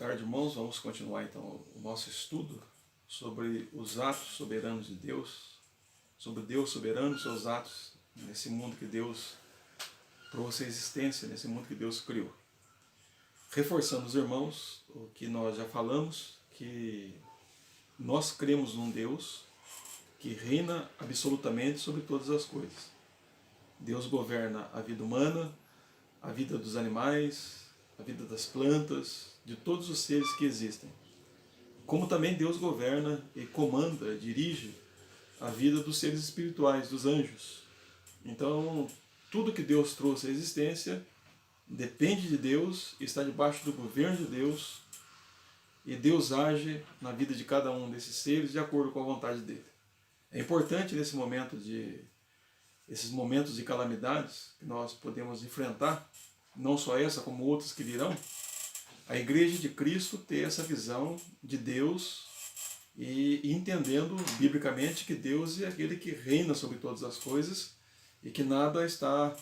tarde, irmãos. Vamos continuar então o nosso estudo sobre os atos soberanos de Deus, sobre Deus soberano e seus atos nesse mundo que Deus trouxe à existência, nesse mundo que Deus criou. Reforçando os irmãos o que nós já falamos, que nós cremos num Deus que reina absolutamente sobre todas as coisas. Deus governa a vida humana, a vida dos animais, a vida das plantas, de todos os seres que existem. Como também Deus governa e comanda, dirige a vida dos seres espirituais, dos anjos. Então, tudo que Deus trouxe à existência depende de Deus, está debaixo do governo de Deus, e Deus age na vida de cada um desses seres de acordo com a vontade dele. É importante esses momentos de calamidades que nós podemos enfrentar, não só essa, como outras que virão, a Igreja de Cristo ter essa visão de Deus e entendendo biblicamente que Deus é aquele que reina sobre todas as coisas e que nada está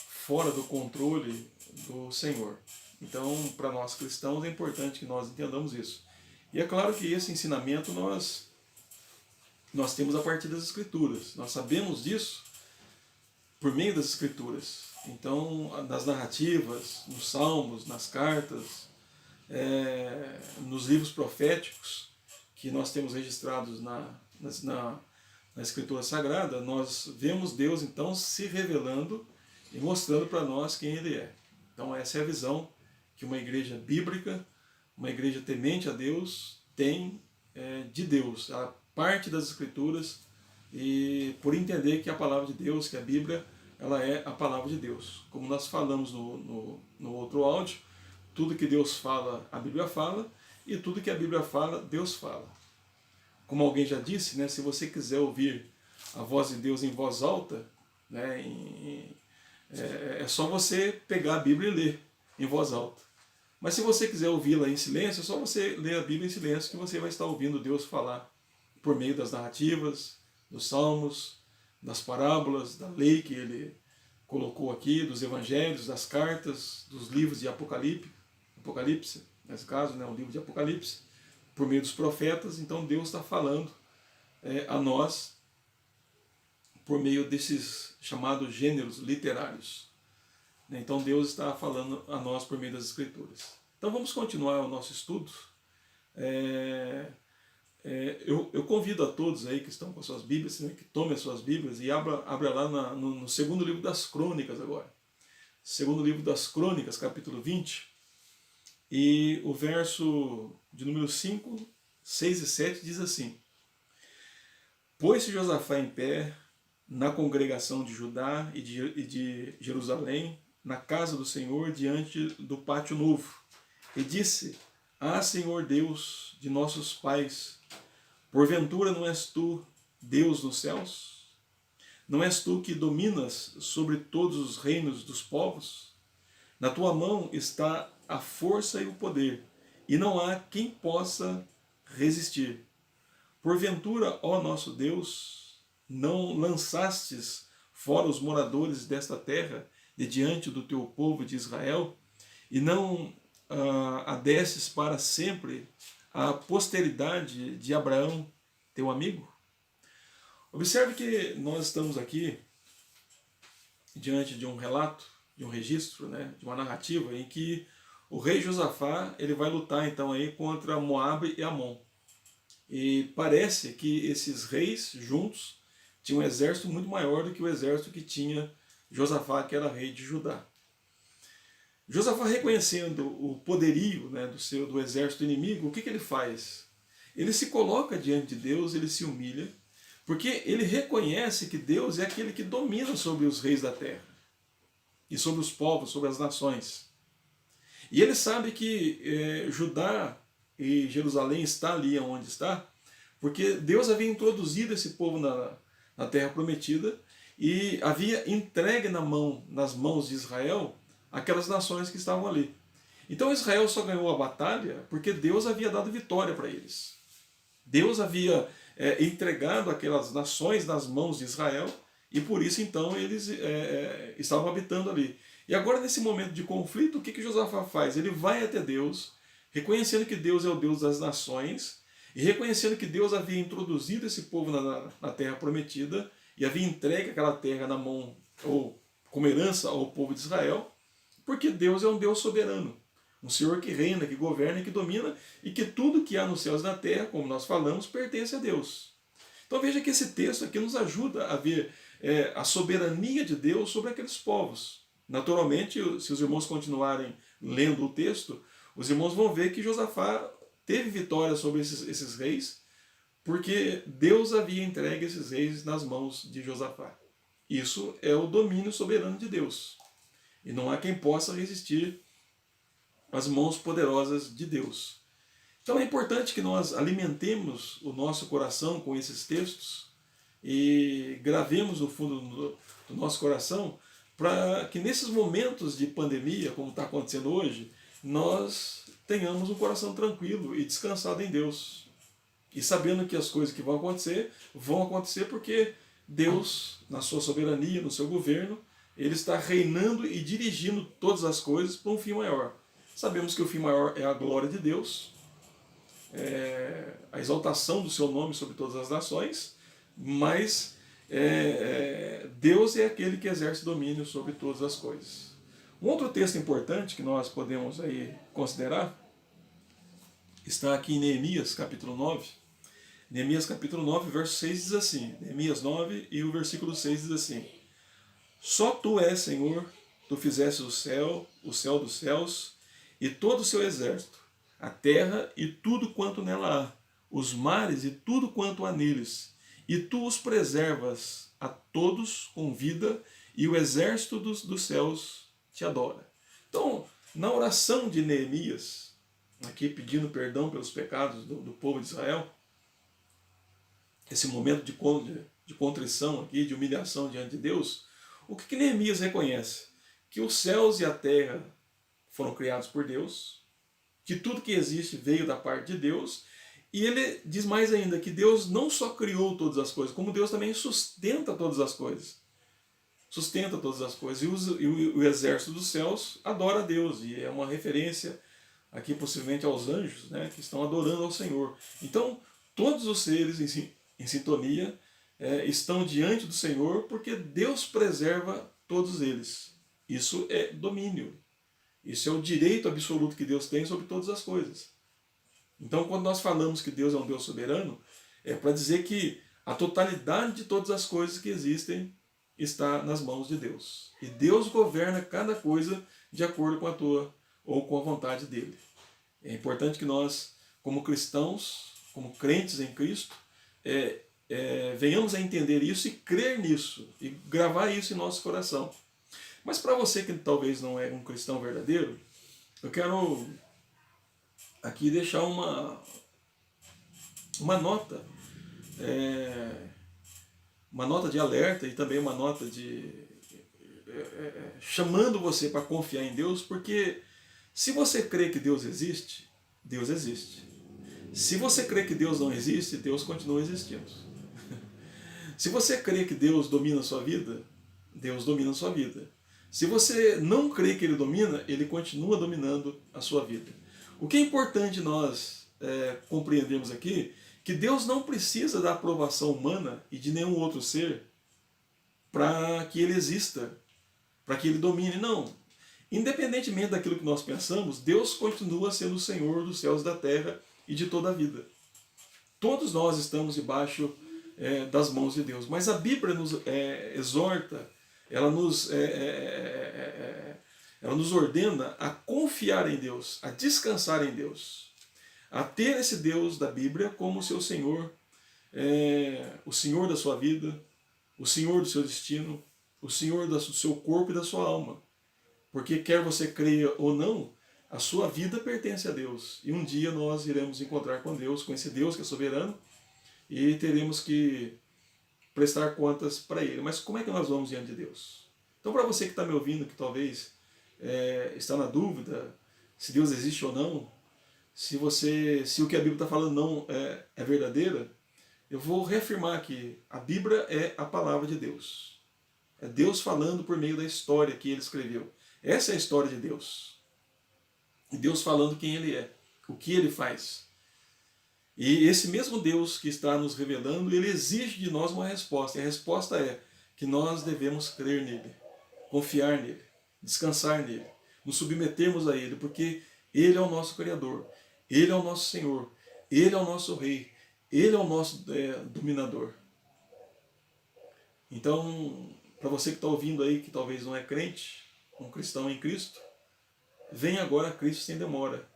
fora do controle do Senhor. Então, para nós cristãos é importante que nós entendamos isso. E é claro que esse ensinamento nós temos a partir das Escrituras. Nós sabemos disso por meio das Escrituras. Então, nas narrativas, nos salmos, nas cartas, nos livros proféticos que nós temos registrados na Escritura Sagrada, nós vemos Deus então se revelando e mostrando para nós quem Ele é. Então essa é a visão que uma igreja bíblica, uma igreja temente a Deus tem de Deus, a parte das Escrituras, e por entender que a palavra de Deus, que a Bíblia, ela é a palavra de Deus. Como nós falamos no outro áudio, tudo que Deus fala, a Bíblia fala, e tudo que a Bíblia fala, Deus fala. Como alguém já disse, né, se você quiser ouvir a voz de Deus em voz alta, né, é só você pegar a Bíblia e ler em voz alta. Mas se você quiser ouvi-la em silêncio, é só você ler a Bíblia em silêncio que você vai estar ouvindo Deus falar por meio das narrativas, dos salmos, das parábolas, da lei que Ele colocou aqui, dos evangelhos, das cartas, dos livros de Apocalipse, nesse caso, né, o livro de Apocalipse, por meio dos profetas. Então Deus está falando a nós por meio desses chamados gêneros literários. Então Deus está falando a nós por meio das Escrituras. Então vamos continuar o nosso estudo. Eu convido a todos aí que estão com as suas Bíblias, né, que tomem as suas Bíblias e abra lá no segundo livro das Crônicas agora. Segundo livro das Crônicas, capítulo 20. E o verso de número 5, 6 e 7 diz assim: Pôs-se Josafá em pé na congregação de Judá e de Jerusalém, na casa do Senhor, diante do pátio novo, e disse: Ah, Senhor Deus de nossos pais, porventura não és tu Deus nos céus? Não és tu que dominas sobre todos os reinos dos povos? Na tua mão está a força e o poder, e não há quem possa resistir. Porventura, ó nosso Deus, não lançastes fora os moradores desta terra de diante do teu povo de Israel, e não adestes para sempre a posteridade de Abraão, teu amigo? Observe que nós estamos aqui diante de um relato, de um registro, né, de uma narrativa em que o rei Josafá ele vai lutar então aí contra Moabe e Amon. E parece que esses reis juntos tinham um exército muito maior do que o exército que tinha Josafá, que era rei de Judá. Josafá, reconhecendo o poderio, né, do exército inimigo, o que ele faz? Ele se coloca diante de Deus, ele se humilha, porque ele reconhece que Deus é aquele que domina sobre os reis da terra, e sobre os povos, sobre as nações. E ele sabe que Judá e Jerusalém está ali onde está, porque Deus havia introduzido esse povo na terra prometida e havia entregue nas mãos de Israel aquelas nações que estavam ali. Então Israel só ganhou a batalha porque Deus havia dado vitória para eles. Deus havia entregado aquelas nações nas mãos de Israel, e por isso então eles estavam habitando ali. E agora, nesse momento de conflito, o que Josafá faz? Ele vai até Deus, reconhecendo que Deus é o Deus das nações e reconhecendo que Deus havia introduzido esse povo na terra prometida e havia entregue aquela terra na mão, ou como herança ao povo de Israel, porque Deus é um Deus soberano, um Senhor que reina, que governa, que domina, e que tudo que há nos céus e na terra, como nós falamos, pertence a Deus. Então veja que esse texto aqui nos ajuda a ver a soberania de Deus sobre aqueles povos. Naturalmente, se os irmãos continuarem lendo o texto, os irmãos vão ver que Josafá teve vitória sobre esses reis, porque Deus havia entregue esses reis nas mãos de Josafá. Isso é o domínio soberano de Deus. E não há quem possa resistir às mãos poderosas de Deus. Então é importante que nós alimentemos o nosso coração com esses textos e gravemos no fundo do nosso coração para que nesses momentos de pandemia, como está acontecendo hoje, nós tenhamos um coração tranquilo e descansado em Deus. E sabendo que as coisas que vão acontecer porque Deus, na sua soberania, no seu governo, Ele está reinando e dirigindo todas as coisas para um fim maior. Sabemos que o fim maior é a glória de Deus, a exaltação do seu nome sobre todas as nações, mas Deus é aquele que exerce domínio sobre todas as coisas. Um outro texto importante que nós podemos aí considerar está aqui em Neemias capítulo 9. Neemias capítulo 9, verso 6 diz assim, Neemias 9 e o versículo 6 diz assim: Só tu és, Senhor, tu fizeste o céu dos céus, e todo o seu exército, a terra e tudo quanto nela há, os mares e tudo quanto há neles, e tu os preservas a todos com vida, e o exército dos céus te adora. Então, na oração de Neemias, aqui pedindo perdão pelos pecados do povo de Israel, esse momento de contrição aqui, de humilhação diante de Deus, o que Neemias reconhece? Que os céus e a terra foram criados por Deus, que tudo que existe veio da parte de Deus, e ele diz mais ainda que Deus não só criou todas as coisas, como Deus também sustenta todas as coisas. Sustenta todas as coisas. E o exército dos céus adora a Deus, e é uma referência aqui possivelmente aos anjos, né, que estão adorando ao Senhor. Então, todos os seres em sintonia estão diante do Senhor, porque Deus preserva todos eles. Isso é domínio. Isso é o direito absoluto que Deus tem sobre todas as coisas. Então, quando nós falamos que Deus é um Deus soberano, é para dizer que a totalidade de todas as coisas que existem está nas mãos de Deus. E Deus governa cada coisa de acordo com a tua ou com a vontade dele. É importante que nós, como cristãos, como crentes em Cristo, venhamos a entender isso e crer nisso, e gravar isso em nosso coração. Mas para você que talvez não é um cristão verdadeiro, eu quero aqui deixar uma nota, uma nota de alerta e também uma nota de chamando você para confiar em Deus, porque se você crê que Deus existe, Deus existe. Se você crê que Deus não existe, Deus continua existindo. Se você crê que Deus domina a sua vida, Deus domina a sua vida. Se você não crê que Ele domina, Ele continua dominando a sua vida. O que é importante nós compreendermos aqui, que Deus não precisa da aprovação humana e de nenhum outro ser para que Ele exista, para que Ele domine. Não. Independentemente daquilo que nós pensamos, Deus continua sendo o Senhor dos céus e da terra e de toda a vida. Todos nós estamos debaixo das mãos de Deus. Mas a Bíblia nos exorta, ela nos ordena a confiar em Deus, a descansar em Deus, a ter esse Deus da Bíblia como seu Senhor, o Senhor da sua vida, o Senhor do seu destino, o Senhor do seu corpo e da sua alma. Porque quer você creia ou não, a sua vida pertence a Deus. E um dia nós iremos encontrar com Deus, com esse Deus que é soberano, e teremos que prestar contas para Ele. Mas como é que nós vamos diante de Deus? Então, para você que está me ouvindo, que talvez está na dúvida se Deus existe ou não, se o que a Bíblia está falando não é verdadeira, eu vou reafirmar que a Bíblia é a palavra de Deus. É Deus falando por meio da história que Ele escreveu. Essa é a história de Deus. E Deus falando quem Ele é. o que ele faz. E esse mesmo Deus que está nos revelando, ele exige de nós uma resposta. E a resposta é que nós devemos crer nele, confiar nele, descansar nele, nos submetermos a ele, porque ele é o nosso Criador, ele é o nosso Senhor, ele é o nosso Rei, ele é o nosso dominador. Então, para você que está ouvindo aí, que talvez não é crente, um cristão em Cristo, venha agora a Cristo sem demora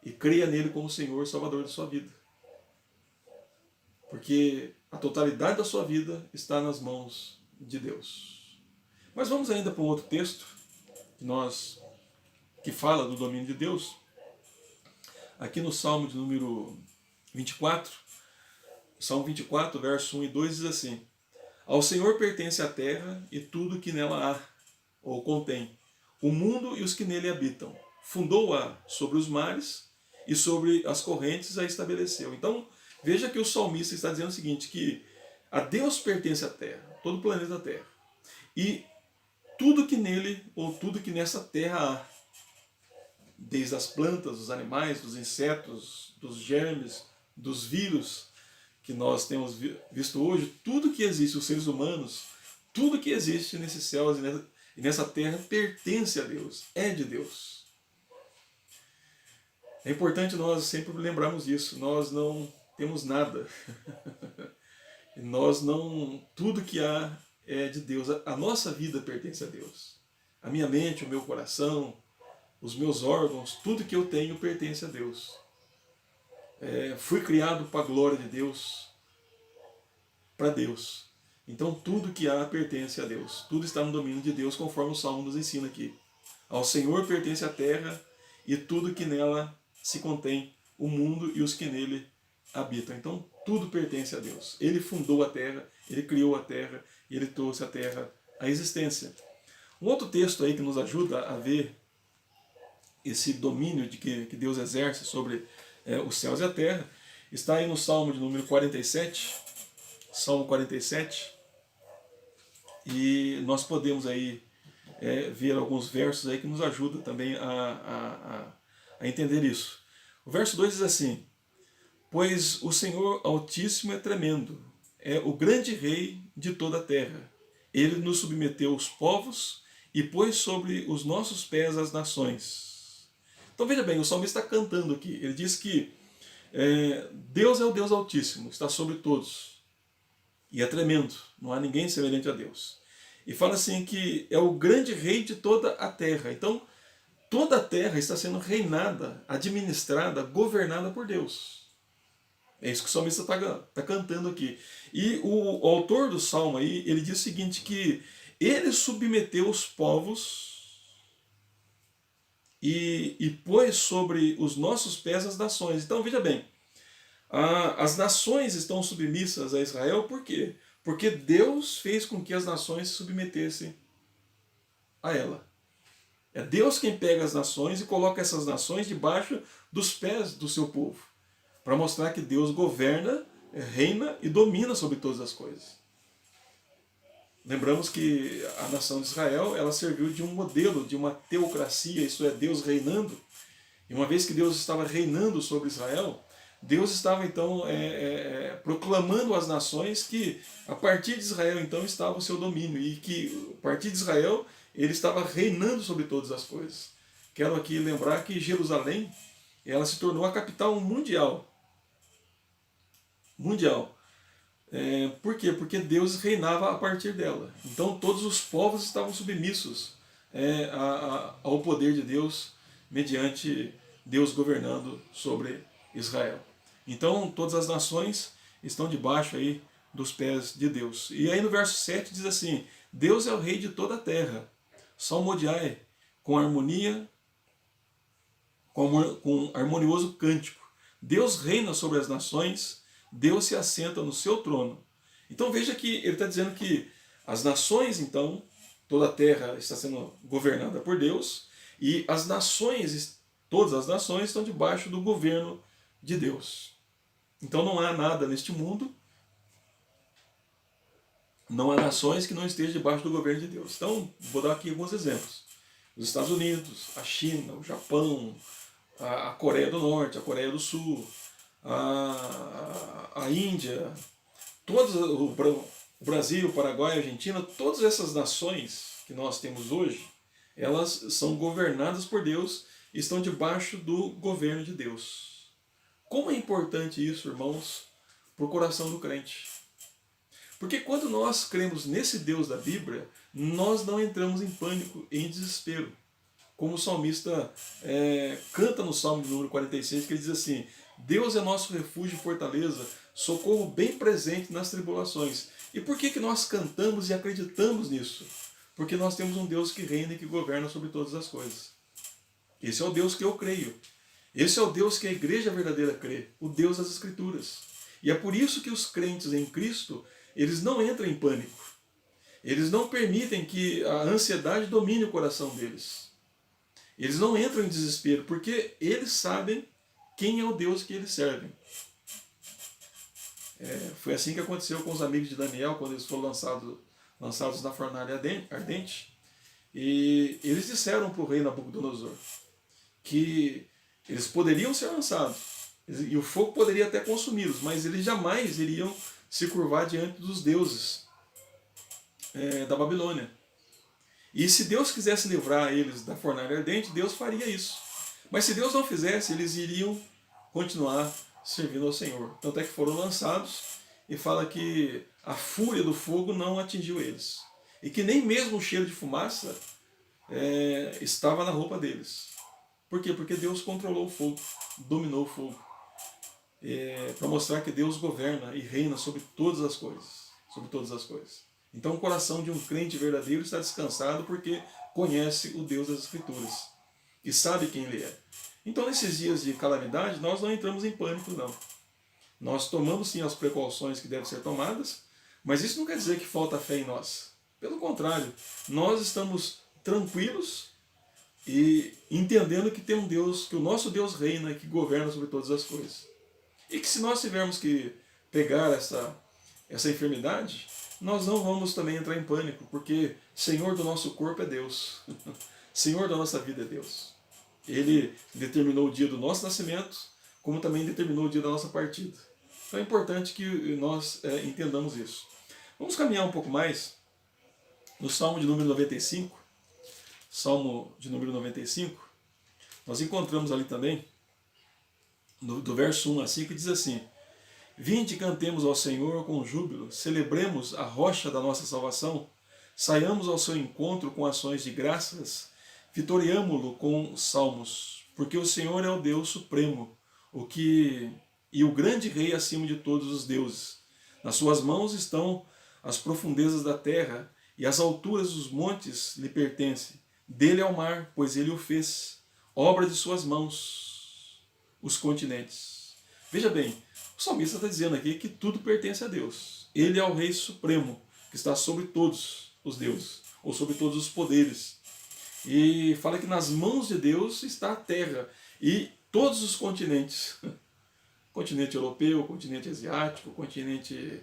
e creia nele como Senhor e Salvador da sua vida. Porque a totalidade da sua vida está nas mãos de Deus. Mas vamos ainda para um outro texto que fala do domínio de Deus. Aqui no Salmo de número 24, Salmo 24, verso 1 e 2 diz assim: Ao Senhor pertence a terra e tudo que nela há, ou contém, o mundo e os que nele habitam. Fundou-a sobre os mares e sobre as correntes a estabeleceu. Então, veja que o salmista está dizendo o seguinte, que a Deus pertence a terra, todo o planeta Terra. E tudo que nele, ou tudo que nessa terra há, desde as plantas, dos animais, dos insetos, dos germes, dos vírus que nós temos visto hoje, tudo que existe, os seres humanos, tudo que existe nesses céus e nessa terra pertence a Deus, é de Deus. É importante nós sempre lembrarmos disso, nós não temos nada. Nós não, tudo que há é de Deus. A nossa vida pertence a Deus. A minha mente, o meu coração, os meus órgãos, tudo que eu tenho pertence a Deus. Fui criado para a glória de Deus, para Deus. Então tudo que há pertence a Deus. Tudo está no domínio de Deus, conforme o Salmo nos ensina aqui. Ao Senhor pertence a terra e tudo que nela se contém, o mundo e os que nele habitam. Então tudo pertence a Deus. Ele fundou a terra, ele criou a terra e ele trouxe a terra à existência. Um outro texto aí que nos ajuda a ver esse domínio que Deus exerce sobre os céus e a terra está aí no Salmo de número 47, Salmo 47, e nós podemos aí ver alguns versos aí que nos ajudam também a entender isso. O verso 2 diz assim: Pois o Senhor Altíssimo é tremendo, é o grande Rei de toda a terra. Ele nos submeteu os povos e pôs sobre os nossos pés as nações. Então veja bem, o salmista está cantando aqui. Ele diz que Deus é o Deus Altíssimo, está sobre todos. E é tremendo, não há ninguém semelhante a Deus. E fala assim que é o grande Rei de toda a terra. Então toda a terra está sendo reinada, administrada, governada por Deus. É isso que o salmista está cantando aqui. E o autor do salmo aí, ele diz o seguinte, que ele submeteu os povos e pôs sobre os nossos pés as nações. Então veja bem, as nações estão submissas a Israel, por quê? Porque Deus fez com que as nações se submetessem a ela. É Deus quem pega as nações e coloca essas nações debaixo dos pés do seu povo, para mostrar que Deus governa, reina e domina sobre todas as coisas. Lembramos que a nação de Israel, ela serviu de um modelo, de uma teocracia, isso é, Deus reinando. E uma vez que Deus estava reinando sobre Israel, Deus estava então proclamando às nações que a partir de Israel então estava o seu domínio e que a partir de Israel ele estava reinando sobre todas as coisas. Quero aqui lembrar que Jerusalém, ela se tornou a capital mundial. Por quê? Porque Deus reinava a partir dela. Então todos os povos estavam submissos ao poder de Deus, mediante Deus governando sobre Israel. Então todas as nações estão debaixo aí dos pés de Deus. E aí no verso 7 diz assim: Deus é o Rei de toda a terra, salmodiai com harmonia, com harmonioso cântico. Deus reina sobre as nações, Deus se assenta no seu trono. Então veja que ele está dizendo que as nações, então, toda a terra está sendo governada por Deus, e as nações, todas as nações estão debaixo do governo de Deus. Então não há nada neste mundo, não há nações que não estejam debaixo do governo de Deus. Então, vou dar aqui alguns exemplos. Os Estados Unidos, a China, o Japão, a Coreia do Norte, a Coreia do Sul, a Índia, todos, o Brasil, o Paraguai, a Argentina, todas essas nações que nós temos hoje, elas são governadas por Deus e estão debaixo do governo de Deus. Como é importante isso, irmãos, para o coração do crente. Porque quando nós cremos nesse Deus da Bíblia, nós não entramos em pânico, em desespero. Como o salmista canta no Salmo de número 46, que ele diz assim: Deus é nosso refúgio e fortaleza, socorro bem presente nas tribulações. E por que nós cantamos e acreditamos nisso? Porque nós temos um Deus que reina e que governa sobre todas as coisas. Esse é o Deus que eu creio. Esse é o Deus que a igreja verdadeira crê, o Deus das Escrituras. E é por isso que os crentes em Cristo, eles não entram em pânico. Eles não permitem que a ansiedade domine o coração deles. Eles não entram em desespero, porque eles sabem quem é o Deus que eles servem. Foi assim que aconteceu com os amigos de Daniel, quando eles foram lançados na fornalha ardente. E eles disseram para o rei Nabucodonosor que eles poderiam ser lançados, e o fogo poderia até consumi-los, mas eles jamais iriam se curvar diante dos deuses da Babilônia. E se Deus quisesse livrar eles da fornalha ardente, Deus faria isso. Mas se Deus não fizesse, eles iriam continuar servindo ao Senhor. Tanto é que foram lançados, e fala que a fúria do fogo não atingiu eles. E que nem mesmo o cheiro de fumaça estava na roupa deles. Por quê? Porque Deus controlou o fogo, dominou o fogo. Para mostrar que Deus governa e reina sobre todas as coisas. Sobre todas as coisas. Então o coração de um crente verdadeiro está descansado porque conhece o Deus das Escrituras. E sabe quem Ele é. Então nesses dias de calamidade nós não entramos em pânico, não. Nós tomamos sim as precauções que devem ser tomadas, mas isso não quer dizer que falta fé em nós. Pelo contrário, nós estamos tranquilos e entendendo que tem um Deus, que o nosso Deus reina e que governa sobre todas as coisas. E que se nós tivermos que pegar essa enfermidade, nós não vamos também entrar em pânico, porque Senhor do nosso corpo é Deus. Senhor da nossa vida é Deus. Ele determinou o dia do nosso nascimento, como também determinou o dia da nossa partida. Então é importante que nós entendamos isso. Vamos caminhar um pouco mais no Salmo de número 95. Salmo de número 95, nós encontramos ali também, do verso 1 a 5, diz assim: Vinde, cantemos ao Senhor com júbilo, celebremos a rocha da nossa salvação, saiamos ao seu encontro com ações de graças, vitoriamo-lo com salmos, porque o Senhor é o Deus supremo, e o grande Rei acima de todos os deuses. Nas suas mãos estão as profundezas da terra, e as alturas dos montes lhe pertencem. Dele é o mar, pois ele o fez, obra de suas mãos, os continentes. Veja bem, o salmista está dizendo aqui que tudo pertence a Deus. Ele é o Rei Supremo, que está sobre todos os deuses, ou sobre todos os poderes. E fala que nas mãos de Deus está a terra e todos os continentes. O continente europeu, o continente asiático, o continente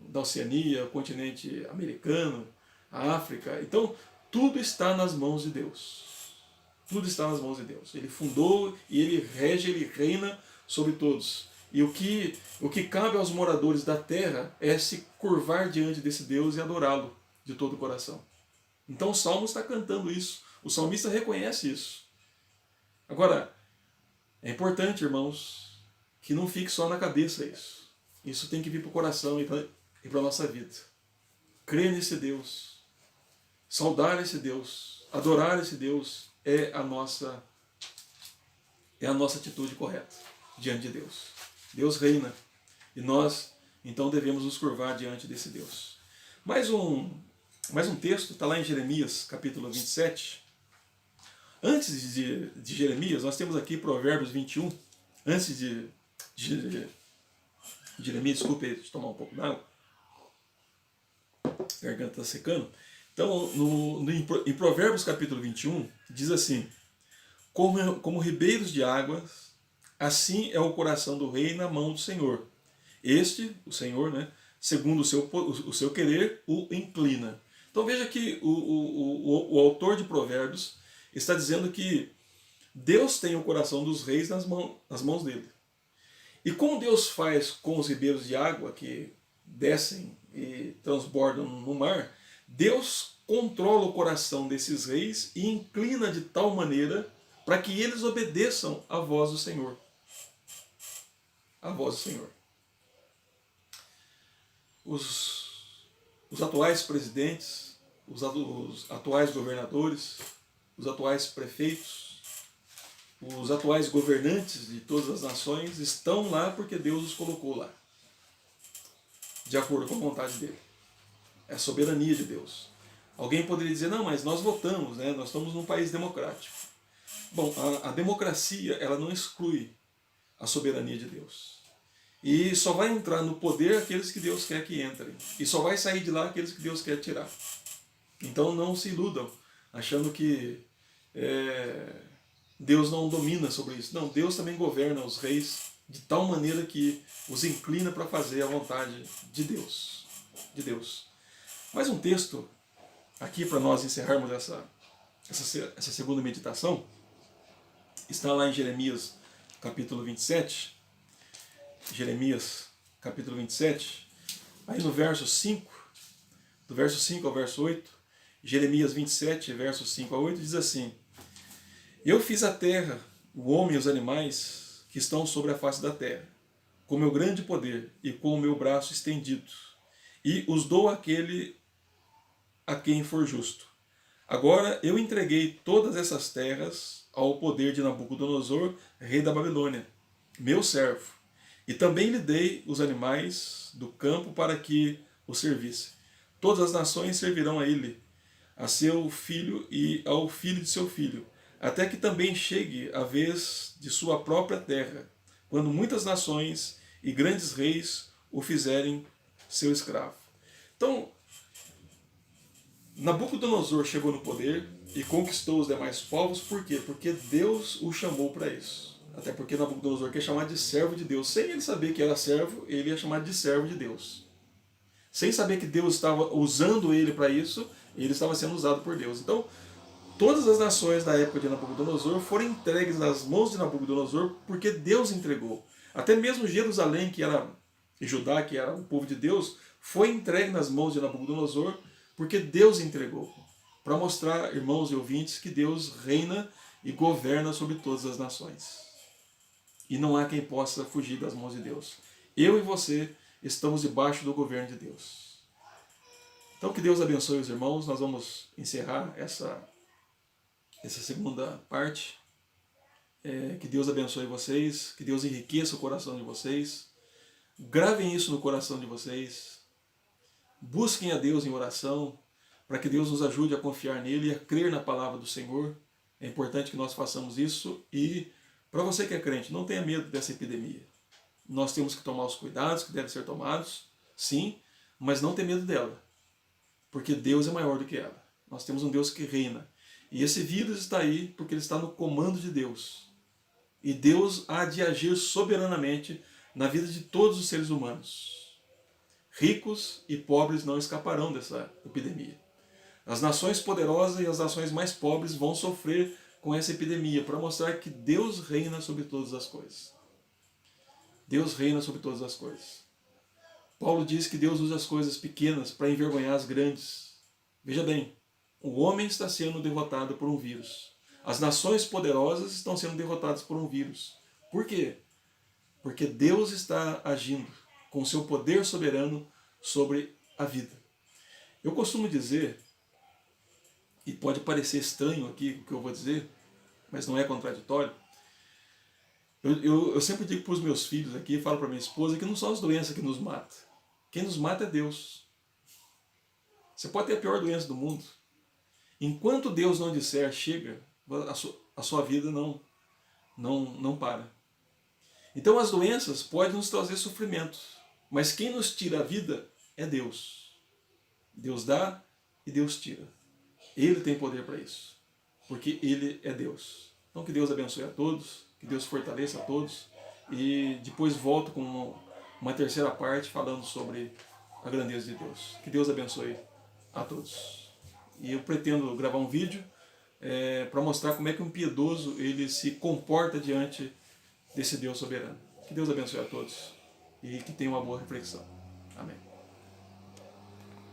da Oceania, o continente americano, a África. Então, tudo está nas mãos de Deus. Tudo está nas mãos de Deus. Ele fundou e ele rege, ele reina sobre todos. E o que cabe aos moradores da terra é se curvar diante desse Deus e adorá-lo de todo o coração. Então o Salmo está cantando isso. O salmista reconhece isso. Agora, é importante, irmãos, que não fique só na cabeça isso. Isso tem que vir para o coração e para a nossa vida. Crer nesse Deus. Saudar esse Deus, adorar esse Deus é a nossa atitude correta diante de Deus. Deus reina e nós então devemos nos curvar diante desse Deus. Mais um texto está lá em Jeremias, capítulo 27. Antes de Jeremias, nós temos aqui Provérbios 21. Antes de Jeremias, desculpe, deixa eu tomar um pouco d'água. A garganta está secando. Então, em Provérbios capítulo 21, diz assim: como ribeiros de águas, assim é o coração do rei na mão do Senhor. Este, o Senhor, né, segundo o seu querer, o inclina. Então veja que o autor de Provérbios está dizendo que Deus tem o coração dos reis nas mãos dele. E como Deus faz com os ribeiros de água que descem e transbordam no mar, Deus controla o coração desses reis e inclina de tal maneira para que eles obedeçam à voz do Senhor. A voz do Senhor. Os atuais presidentes, os atuais governadores, os atuais prefeitos, os atuais governantes de todas as nações estão lá porque Deus os colocou lá, de acordo com a vontade dele. É a soberania de Deus. Alguém poderia dizer, não, mas nós votamos, né? Nós estamos num país democrático. Bom, a democracia ela não exclui a soberania de Deus. E só vai entrar no poder aqueles que Deus quer que entrem. E só vai sair de lá aqueles que Deus quer tirar. Então não se iludam, achando que Deus não domina sobre isso. Não, Deus também governa os reis de tal maneira que os inclina para fazer a vontade de Deus. Mais um texto aqui para nós encerrarmos essa segunda meditação. Está lá em Jeremias capítulo 27. Jeremias capítulo 27. Aí no verso 5, do verso 5 ao verso 8, Jeremias 27, versos 5 a 8, diz assim: Eu fiz a terra, o homem e os animais que estão sobre a face da terra, com meu grande poder e com o meu braço estendido, e os dou àquele a quem for justo. Agora eu entreguei todas essas terras ao poder de Nabucodonosor, rei da Babilônia, meu servo, e também lhe dei os animais do campo para que o servisse. Todas as nações servirão a ele, a seu filho e ao filho de seu filho, até que também chegue a vez de sua própria terra, quando muitas nações e grandes reis o fizerem seu escravo. Então, Nabucodonosor chegou no poder e conquistou os demais povos, por quê? Porque Deus o chamou para isso. Até porque Nabucodonosor quer chamar de servo de Deus. Sem ele saber que era servo, ele ia chamar de servo de Deus. Sem saber que Deus estava usando ele para isso, ele estava sendo usado por Deus. Então, todas as nações da época de Nabucodonosor foram entregues nas mãos de Nabucodonosor porque Deus entregou. Até mesmo Jerusalém, que era e Judá, que era o povo de Deus, foi entregue nas mãos de Nabucodonosor porque Deus entregou. Para mostrar, irmãos e ouvintes, que Deus reina e governa sobre todas as nações. E não há quem possa fugir das mãos de Deus. Eu e você estamos debaixo do governo de Deus. Então que Deus abençoe os irmãos. Nós vamos encerrar essa segunda parte. Que Deus abençoe vocês, que Deus enriqueça o coração de vocês. Gravem isso no coração de vocês. Busquem a Deus em oração, para que Deus nos ajude a confiar nele e a crer na palavra do Senhor. É importante que nós façamos isso. E para você que é crente, não tenha medo dessa epidemia. Nós temos que tomar os cuidados que devem ser tomados, sim, mas não ter medo dela, porque Deus é maior do que ela. Nós temos um Deus que reina. E esse vírus está aí porque ele está no comando de Deus. E Deus há de agir soberanamente na vida de todos os seres humanos. Ricos e pobres não escaparão dessa epidemia. As nações poderosas e as nações mais pobres vão sofrer com essa epidemia, para mostrar que Deus reina sobre todas as coisas. Deus reina sobre todas as coisas. Paulo diz que Deus usa as coisas pequenas para envergonhar as grandes. Veja bem, o homem está sendo derrotado por um vírus. As nações poderosas estão sendo derrotadas por um vírus. Por quê? Porque Deus está agindo com seu poder soberano sobre a vida. Eu costumo dizer, e pode parecer estranho aqui o que eu vou dizer, mas não é contraditório. Eu sempre digo para os meus filhos aqui, falo para minha esposa, que não são as doenças que nos matam. Quem nos mata é Deus. Você pode ter a pior doença do mundo. Enquanto Deus não disser chega, a sua vida não para. Então as doenças podem nos trazer sofrimento, mas quem nos tira a vida é Deus. Deus dá e Deus tira. Ele tem poder para isso, porque Ele é Deus. Então que Deus abençoe a todos, que Deus fortaleça a todos, e depois volto com uma terceira parte falando sobre a grandeza de Deus. Que Deus abençoe a todos. E eu pretendo gravar um vídeo para mostrar como é que um piedoso ele se comporta diante desse Deus soberano. Que Deus abençoe a todos e que tenha uma boa reflexão. Amém.